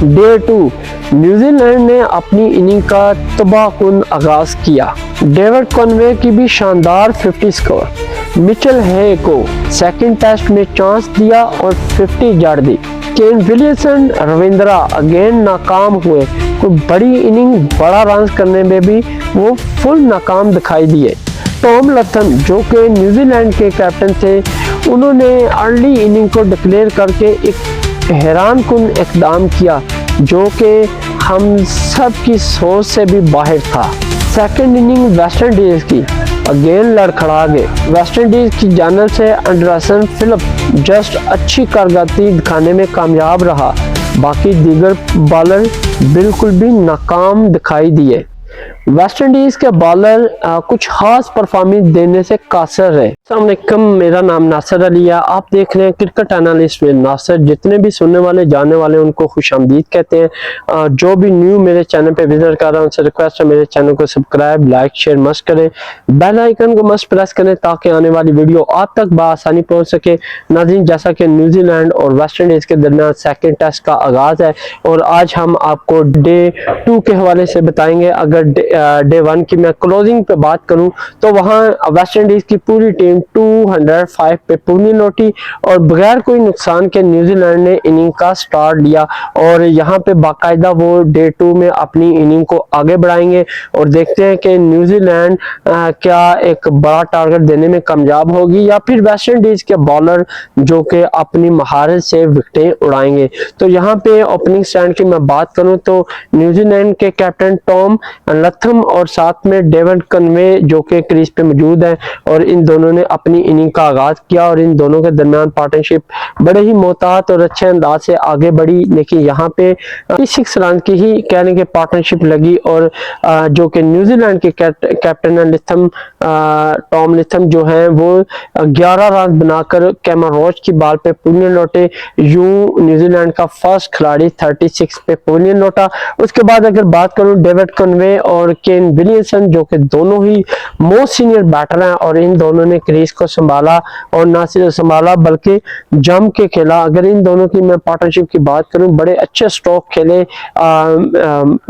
Day 2 New Zealand ने अपनी inning का तबाहकुन आगाज किया। डेविड कॉनवे की भी शानदार 50 स्कोर। मिचेल हे को सेकंड टेस्ट में चांस दिया और 50 जड़ दी। केन विलियमसन, रविंद्रा अगेन नाकाम हुए। कोई बड़ी इनिंग बड़ा रन करने में भी वो फुल नाकाम दिखाई दिए। टॉम लथम जो कि न्यूजीलैंड के कैप्टन थे, उन्होंने अर्ली इनिंग को डिक्लेयर करके एक हैरान कुन इकदाम किया जो कि हम सब की सोच से भी बाहर था। सेकंड इनिंग वेस्ट इंडीज की अगेन लड़खड़ा गए। वेस्ट इंडीज की जानिब से एंडरसन फिलिप जस्ट अच्छी कारकर्दगी दिखाने में कामयाब रहा। बाकी दीगर बॉलर बिल्कुल भी नाकाम दिखाई दिए। वेस्ट इंडीज के बॉलर कुछ खास परफॉर्मेंस देने से कासर है। अस्सलाम वालेकुम, मेरा नाम नासिर अली है। आप देख रहे हैं क्रिकेट एनालिस्ट में नासिर। जितने भी सुनने वाले जानने वाले उनको खुशामदीद कहते हैं। जो भी न्यू मेरे चैनल पे विजिट कर रहा है उनसे रिक्वेस्ट है मेरे चैनल को सब्सक्राइब, लाइक, शेयर मस्ट करें। बेल आइकन को मस्ट प्रेस करें ताकि आने वाली वीडियो आप तक बआसानी पहुंच सके। नाज़रीन, जैसा कि न्यूजीलैंड और वेस्ट इंडीज के दरमियान सेकेंड टेस्ट का आगाज है और आज हम आपको डे 2 के हवाले से बताएंगे। अगर डे 1 की मैं क्लोजिंग पे बात करूं तो वहां वेस्ट इंडीज की पूरी टीम 205 पे पूरी लौटी और बगैर कोई नुकसान के न्यूजीलैंड ने इनिंग का स्टार्ट लिया और यहां पे बाकायदा वो डे 2 में अपनी इनिंग को आगे बढ़ाएंगे और देखते हैं कि न्यूजीलैंड क्या एक बड़ा टारगेट देने में कामयाब होगी या फिर वेस्ट इंडीज के बॉलर जो कि अपनी महारत से विकेटें उड़ाएंगे। तो यहाँ पे ओपनिंग स्टैंड की मैं बात करूं तो न्यूजीलैंड के कैप्टन टॉम लथम और साथ में डेविड कॉनवे जो कि क्रीज पे मौजूद है और इन दोनों ने अपनी इनिंग का आगाज किया और इन दोनों के दरमियान पार्टनरशिप बड़े ही मोहतात और अच्छे अंदाज से आगे बढ़ी। लेकिन यहाँ पे 36 रन की ही कहने के पार्टनरशिप लगी और जो कि न्यूजीलैंड के कैप्टन लिथम, टॉम लिथम जो है वो 11 रन बनाकर कैमरन रोच की बॉल पे पवेलियन लौटे। यूं न्यूजीलैंड का फर्स्ट खिलाड़ी 36 पे पवेलियन लौटा। उसके बाद अगर बात करूं डेविड कॉनवे और केन विलियमसन जो कि दोनों ही मोस्ट सीनियर बैटर हैं और इन दोनों ने क्रीज को संभाला और ना सिर्फ संभाला बल्कि जम के खेला। अगर इन दोनों की मैं पार्टनरशिप की बात करूं, बड़े अच्छे स्ट्रोक खेले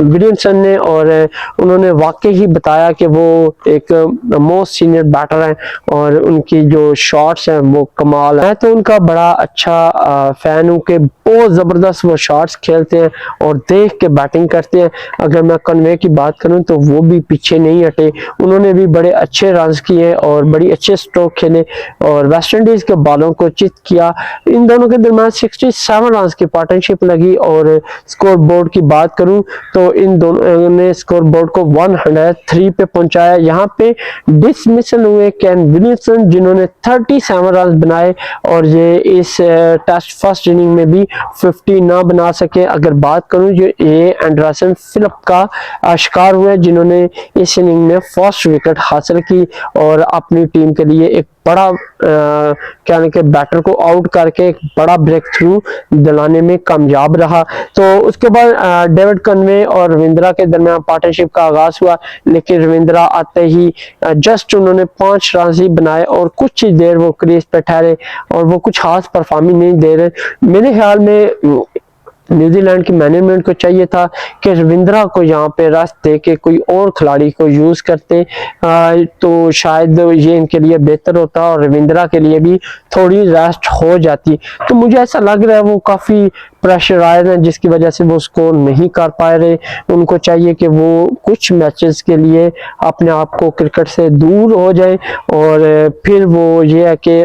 विलियमसन ने और उन्होंने वाकई ही बताया कि वो एक मोस्ट सीनियर बैटर हैं और उनकी जो शॉट्स हैं वो कमाल है। तो उनका बड़ा अच्छा फैन हूं कि बहुत जबरदस्त वो शॉट्स खेलते हैं और देख के बैटिंग करते हैं। अगर मैं कॉनवे की बात करूं तो वो भी पीछे नहीं हटे, उन्होंने भी बड़े अच्छे रन किए और बड़ी अच्छे स्ट्रोक खेले और वेस्ट इंडीज के बॉलों को चित किया। इन दोनों के दरमियान 67 रन की पार्टनरशिप लगी और स्कोर बोर्ड की बात करूं तो इन दोनों ने स्कोर बोर्ड को 103 पे पहुंचाया। यहाँ पे डिसमिसल हुए केन विलियमसन जिन्होंने 37 रन बनाए और ये इस टेस्ट फर्स्ट इनिंग में भी 50 ना बना सके। अगर बात करूं ये एंडरसन फिलिप का शिकार हुए जिन्होंने इस इनिंग में फर्स्ट विकेट हासिल की और अपनी टीम के लिए एक बड़ा कहने के बैटर को आउट करके एक बड़ा ब्रेक थ्रू दिलाने में कामयाब रहा। तो उसके बाद डेविड कॉनवे और रविंद्रा के दरमियान पार्टनरशिप का आगाज हुआ लेकिन रविंद्रा आते ही जस्ट उन्होंने 5 रन ही बनाए और कुछ ही देर वो क्रीज पे ठहरे और वो कुछ खास परफॉर्मेंस नहीं दे रहे। मेरे ख्याल में न्यूजीलैंड की मैनेजमेंट को चाहिए था कि रविंद्रा को यहाँ पे रेस्ट दे के कोई और खिलाड़ी को यूज करते तो शायद ये इनके लिए बेहतर होता और रविंद्रा के लिए भी थोड़ी रेस्ट हो जाती। तो मुझे ऐसा लग रहा है वो काफी प्रेशराइज हैं जिसकी वजह से वो स्कोर नहीं कर पा रहे। उनको चाहिए कि वो कुछ मैचेस के लिए अपने आप को क्रिकेट से दूर हो जाए और फिर वो ये है कि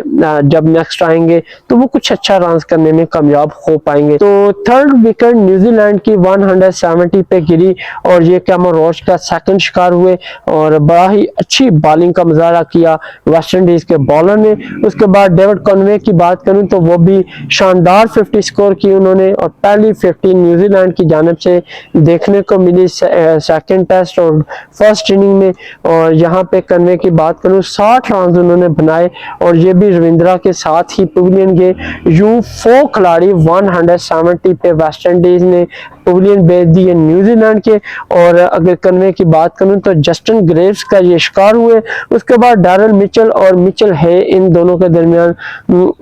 जब नेक्स्ट आएंगे तो वो कुछ अच्छा रन करने में कामयाब हो पाएंगे। तो थर्ड विकेट न्यूजीलैंड की 170 पे गिरी और ये कैमरन रोच का सेकंड शिकार हुए और बड़ा ही अच्छी बॉलिंग का मुजाहरा किया वेस्ट इंडीज के बॉलर ने। उसके बाद डेविड कॉनवे की बात करूं तो वो भी शानदार 50 स्कोर की उन्होंने और पहली 50 न्यूजीलैंड की जानिब से देखने को मिली सेकंड टेस्ट और फर्स्ट इनिंग में। और यहाँ पे कॉनवे की बात करूं 60 रन उन्होंने बनाए और ये भी रविंद्रा के साथ ही पवेलियन गए। यूं 4 खिलाड़ी 170 पे वेस्ट इंडीज ने पवेलियन भेज दिए न्यूजीलैंड के। और अगर कन्वे की बात करूं तो जस्टिन ग्रेव्स का ये शिकार हुए। उसके बाद डैरेल मिचेल और मिचेल हे, इन दोनों के दरमियान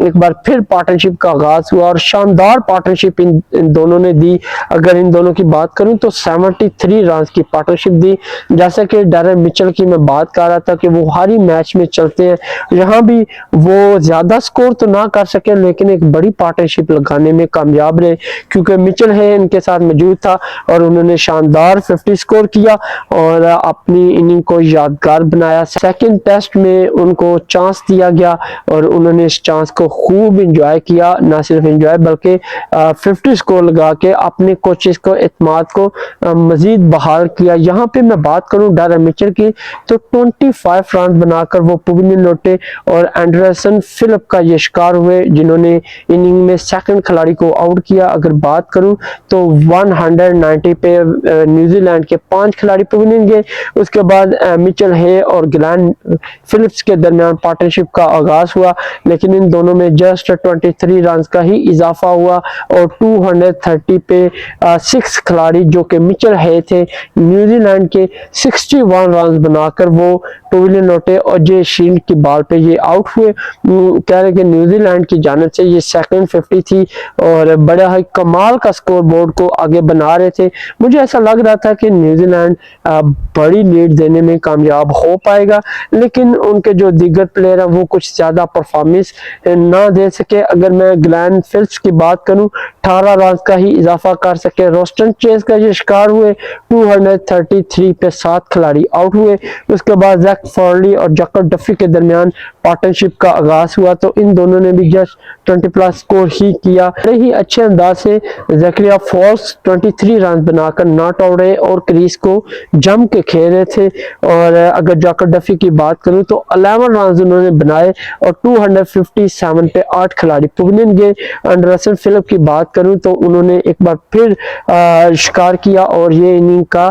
एक बार फिर पार्टनरशिप का आगाज हुआ और शानदार पार्टनरशिप इन दोनों ने दी। अगर इन दोनों की बात करूं तो 73 रन की पार्टनरशिप दी। जैसा कि डैरेल मिचेल की मैं बात कर रहा था कि वो हर ही मैच में चलते हैं, यहाँ भी वो ज्यादा स्कोर तो ना कर सके लेकिन एक बड़ी पार्टनरशिप लगाने में कामयाब रहे, क्योंकि मिचेल है इनके साथ मौजूद था और उन्होंने शानदार 50 स्कोर किया और अपनी इनिंग को यादगार बनाया। सेकंड टेस्ट में उनको चांस दिया गया और उन्होंने इस चांस को खूब एंजॉय किया, ना सिर्फ एंजॉय बल्कि 50 स्कोर लगा के अपने कोचेस को एतमाद को मजीद बहाल किया। यहाँ पे मैं बात करूं डैरेल मिचेल की तो 25 रन बनाकर वो पवेलियन लौटे और एंडरसन फिलिप का ये शिकार हुए जिन्होंने इनिंग में सेकंड खिलाड़ी को आउट किया। अगर बात करूं तो 190 पे न्यूजीलैंड के 5 खिलाड़ी पवेलियन गए। उसके बाद मिचेल हे और ग्लेन फिलिप्स के दरमियान पार्टनरशिप का आगाज हुआ, लेकिन इन दोनों में जस्ट 23 रन का ही इजाफा हुआ और 230 पे 6 खिलाड़ी जो कि मिचेल हे थे न्यूजीलैंड के 61 रन बनाकर वो पवेलियन लौटे और जे शील्ड की बॉल पे ये आउट हुए। कह रहे कि न्यूजीलैंड की जानिब से ये सेकंड 50 थी और बड़ा ही कमाल का स्कोर बोर्ड को आगे बना रहे थे। मुझे ऐसा लग रहा था कि न्यूजीलैंड बड़ी लीड देने में कामयाब हो पाएगा, लेकिन उनके जो दीगर प्लेयर हैं वो कुछ ज्यादा परफॉर्मेंस ना दे सके। अगर मैं ग्लेन फिलिप्स की बात करूं 18 रन का ही इजाफा कर सके। रोस्टन चेज का ये शिकार हुए, 233 पे 7 खिलाड़ी आउट हुए। उसके बाद जैक फॉर्ली और जैकब डफी के दरमियान पार्टनरशिप का आगाज हुआ तो इन दोनों ने भी जस्ट 20+ स्कोर ही किया। बड़े ही अच्छे अंदाज से जैकरिया फॉल्स 23 रन बनाकर नॉट आउट रहे और क्रीज को जम के खेल रहे थे। और अगर जैकब डफी की बात करूं तो 11 रन उन्होंने बनाए और 257 पे 8 खिलाड़ी पवेलियन गए। एंडरसन फिलिप की बात करूं तो उन्होंने एक बार फिर शिकार किया और ये इनिंग का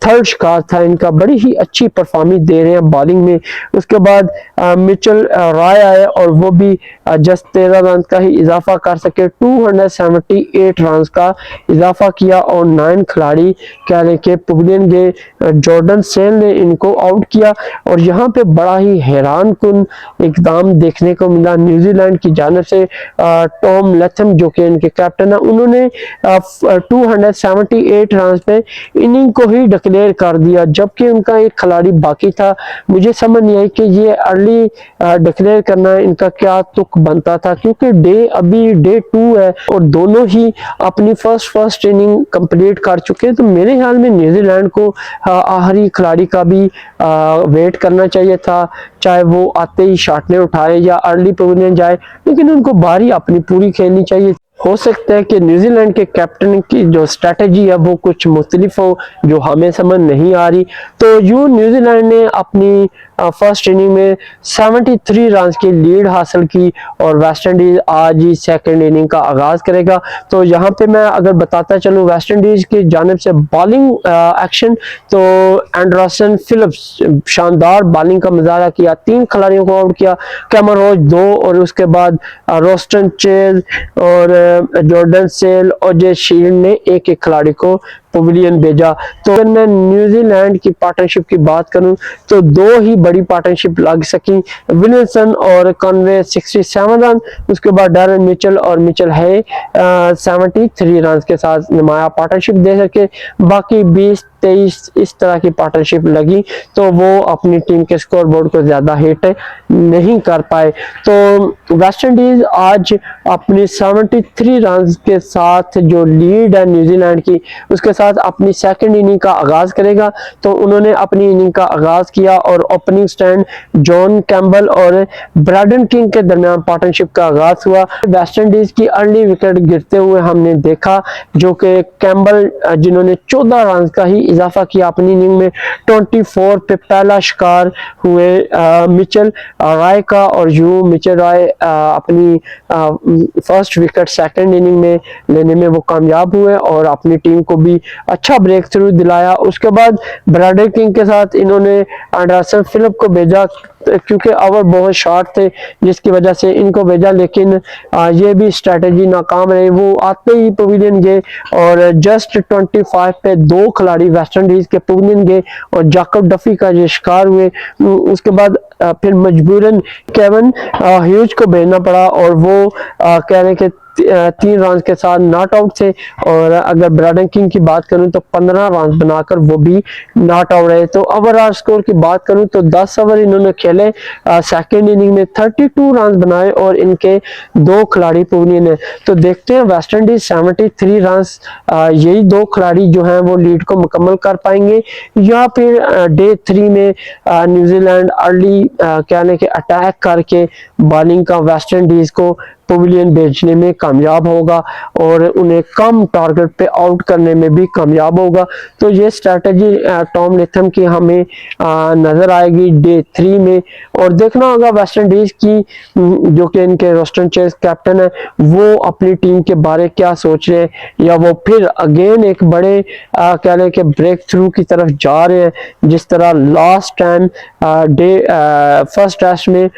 थर्ड शिकार था इनका। बड़ी ही अच्छी परफॉर्मेंस दे रहे हैं बॉलिंग में। उसके बाद मिचेल रॉय आए और वो भी जस्ट 13 रन का ही इजाफा कर सके, 278 रन का इजाफा किया और 9 खिलाड़ी कह रहे के पवेलियन गए। जॉर्डन सेल ने इनको आउट किया और यहाँ पे बड़ा ही हैरान कुन इकदाम देखने को मिला न्यूजीलैंड की जानिब से। टॉम लैथम जो कि इनके कैप्टन है, उन्होंने 278 रन पे इनिंग को ही डिक्लेयर कर दिया, जबकि उनका एक खिलाड़ी बाकी था। मुझे समझ नहीं आई कि ये अर्ली डिक्लेयर करना इनका क्या तुक बनता था, क्योंकि अभी डे 2 है और दोनों ही अपनी फर्स्ट इनिंग कंप्लीट कर चुके हैं। तो मेरे ख्याल में न्यूजीलैंड को आखिरी खिलाड़ी का भी वेट करना चाहिए था, चाहे वो आते ही शॉटने उठाए या अर्ली पवेलियन जाए, लेकिन उनको बारी अपनी पूरी खेलनी चाहिए। हो सकता है कि न्यूजीलैंड के कैप्टन की जो स्ट्रेटजी है वो कुछ मुख्तलिफ हो जो हमें समझ नहीं आ रही। तो यूं न्यूजीलैंड ने अपनी फर्स्ट इनिंग में 73 रन की लीड हासिल की और वेस्ट इंडीज आज ही सेकंड इनिंग का आगाज करेगा। तो यहाँ पे मैं अगर बताता चलूँ वेस्ट इंडीज की जानिब से बॉलिंग एक्शन, तो एंडरसन फिलिप्स शानदार बॉलिंग का मुजाहरा किया, 3 खिलाड़ियों को आउट किया, कैमरन रोच 2 और उसके बाद रोस्टन चेज और जॉर्डन सेल और जे शील्ड ने एक खिलाड़ी को पवेलियन भेजा। तो अगर मैं न्यूजीलैंड की पार्टनरशिप की बात करूं तो 2 ही बड़ी पार्टनरशिप लग सकी, विलियमसन और कॉनवे 67 रन, उसके बाद डैरेल मिचेल और मिचेल है 73 रन के साथ नुमाया पार्टनरशिप दे सके। बाकी 20-23 इस तरह की पार्टनरशिप लगी तो वो अपनी टीम के स्कोर बोर्ड को ज्यादा हिट नहीं कर पाए। तो वेस्ट इंडीज आज अपनी 73 रन के साथ जो लीड है न्यूजीलैंड की, उसके साथ अपनी सेकंड इनिंग का आगाज करेगा। तो उन्होंने अपनी इनिंग का आगाज किया और ओपनिंग स्टैंड जॉन कैम्बल और ब्रैडन किंग के दरमियान पार्टनरशिप का आगाज हुआ। वेस्ट इंडीज की अर्ली विकेट गिरते हुए हमने देखा, जो कि कैम्बल जिन्होंने 14 रन का ही इजाफा किया अपनी इनिंग में, 24 पे पहला शिकार हुए मिचेल रॉय का और यूं मिचेल रॉय अपनी फर्स्ट विकेट सेकंड इनिंग में लेने में वो कामयाब हुए और अपनी टीम को भी अच्छा ब्रेक थ्रू दिलाया। उसके बाद ब्रैडन किंग के साथ इन्होंने एंडरसन फिलिप को भेजा, क्योंकि ओवर बहुत शॉर्ट थे जिसकी वजह से इनको भेजा, लेकिन ये भी स्ट्रेटेजी नाकाम रही। वो आते ही पवेलियन गए और जस्ट 25 पे 2 खिलाड़ी वेस्ट इंडीज के पवेलियन गए और जाकोब डफी का ये शिकार हुए। उसके बाद फिर मजबूरन केविन ह्यूज को भेजना पड़ा और वो कह रहे कि 3 रन के साथ नॉट आउट थे। और अगर ब्रैडन किंग की बात करूं तो 15 रन बनाकर वो भी नॉट आउट रहे। तो ओवरऑल स्कोर की बात करूं तो 10 ओवर इन्होंने खेले, सेकेंड इनिंग में 32 रन बनाए और इनके 2 खिलाड़ी पवेलियन है। तो देखते हैं वेस्ट इंडीज 73 रन यही 2 खिलाड़ी जो हैं वो लीड को मुकम्मल कर पाएंगे या फिर डे 3 में न्यूजीलैंड अर्ली कहने के अटैक करके बॉलिंग का वेस्ट इंडीज को पवेलियन भेजने में कामयाब होगा और उन्हें कम टारगेट पे आउट करने में भी कामयाब होगा। तो ये स्ट्रैटेजी टॉम लेथम की हमें नजर आएगी डे 3 में। और देखना होगा वेस्ट इंडीज की जो कि इनके रोस्टन चेस कैप्टन है वो अपनी टीम के बारे क्या सोच रहे हैं, या वो फिर अगेन एक बड़े कह रहे हैं कि ब्रेक थ्रू की तरफ जा रहे हैं जिस तरह last time the first test में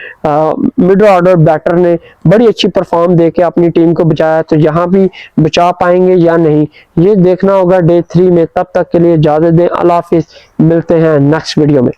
मिड ऑर्डर बैटर ने बड़ी अच्छी परफॉर्म देके अपनी टीम को बचाया। तो यहाँ भी बचा पाएंगे या नहीं ये देखना होगा डे 3 में। तब तक के लिए इजाजत दें, अल्लाह हाफिज, मिलते हैं नेक्स्ट वीडियो में।